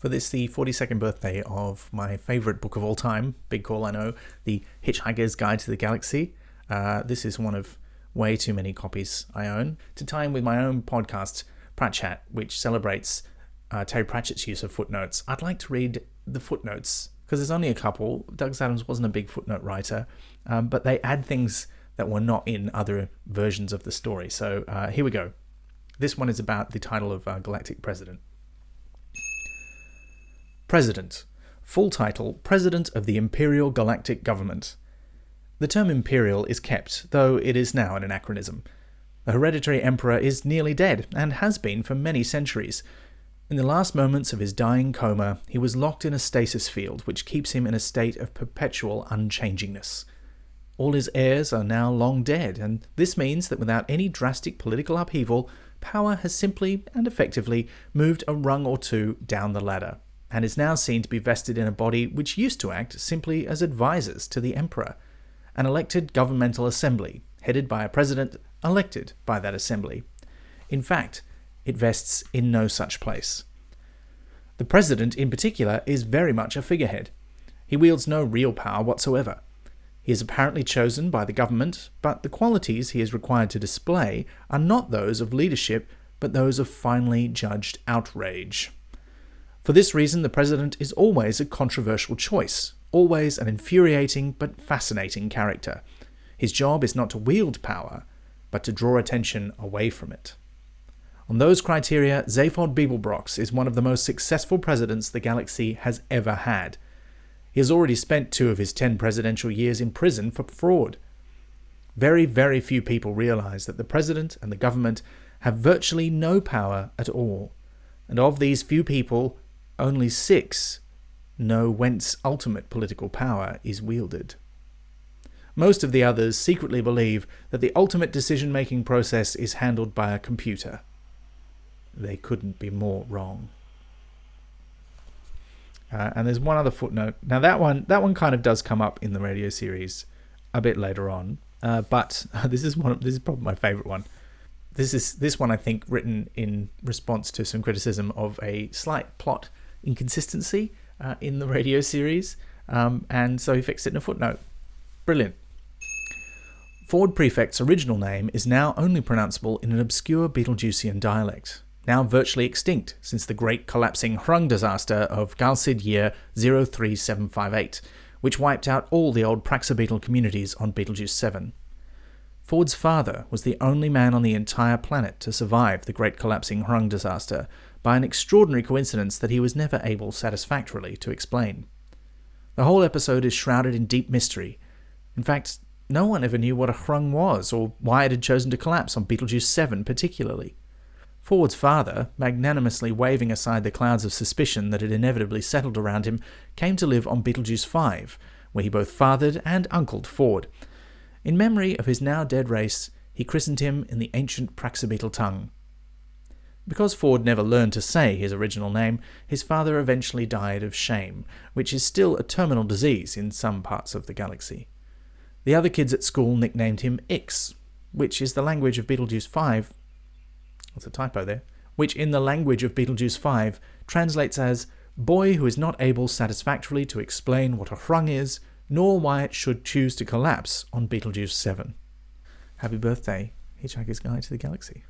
For this, the 42nd birthday of my favourite book of all time, big call I know, the Hitchhiker's Guide to the Galaxy. This is one of way too many copies I own. To tie in with my own podcast, Pratt Chat, which celebrates Terry Pratchett's use of footnotes, I'd like to read the footnotes, because there's only a couple. Douglas Adams wasn't a big footnote writer, but they add things that were not in other versions of the story. So here we go. This one is about the title of Galactic President. President. Full title, President of the Imperial Galactic Government. The term imperial is kept, though it is now an anachronism. The hereditary emperor is nearly dead, and has been for many centuries. In the last moments of his dying coma, he was locked in a stasis field, which keeps him in a state of perpetual unchangingness. All his heirs are now long dead, and this means that without any drastic political upheaval, power has simply and effectively moved a rung or two down the ladder, and is now seen to be vested in a body which used to act simply as advisors to the emperor, an elected governmental assembly, headed by a president elected by that assembly. In fact, it vests in no such place. The president, in particular, is very much a figurehead. He wields no real power whatsoever. He is apparently chosen by the government, but the qualities he is required to display are not those of leadership, but those of finely judged outrage. For this reason, the president is always a controversial choice, always an infuriating but fascinating character. His job is not to wield power, but to draw attention away from it. On those criteria, Zaphod Beeblebrox is one of the most successful presidents the galaxy has ever had. He has already spent 2 of his 10 presidential years in prison for fraud. Very, very few people realize that the president and the government have virtually no power at all. And of these few people, only 6 know whence ultimate political power is wielded. Most of the others secretly believe that the ultimate decision-making process is handled by a computer. They couldn't be more wrong. And there's one other footnote. Now that one kind of does come up in the radio series a bit later on, but this is probably my favorite one. This one I think written in response to some criticism of a slight plot inconsistency in the radio series, and so he fixed it in a footnote. Brilliant. Ford Prefect's original name is now only pronounceable in an obscure Betelgeusian dialect, now virtually extinct since the great collapsing Hrung disaster of Galcid year 03758, which wiped out all the old Praxabeetle communities on Betelgeuse 7. Ford's father was the only man on the entire planet to survive the great collapsing Hrung disaster, by an extraordinary coincidence that he was never able satisfactorily to explain. The whole episode is shrouded in deep mystery. In fact, no one ever knew what a Hrung was, or why it had chosen to collapse on Betelgeuse 7 particularly. Ford's father, magnanimously waving aside the clouds of suspicion that had inevitably settled around him, came to live on Betelgeuse 5, where he both fathered and uncled Ford. In memory of his now dead race, he christened him in the ancient Praxabeetle tongue. Because Ford never learned to say his original name, his father eventually died of shame, which is still a terminal disease in some parts of the galaxy. The other kids at school nicknamed him Ix, which is the language of Betelgeuse 5. That's a typo there. Which in the language of Betelgeuse 5 translates as boy who is not able satisfactorily to explain what a Hrung is, nor why it should choose to collapse on Betelgeuse 7. Happy birthday, Hitchhiker's Guide to the Galaxy.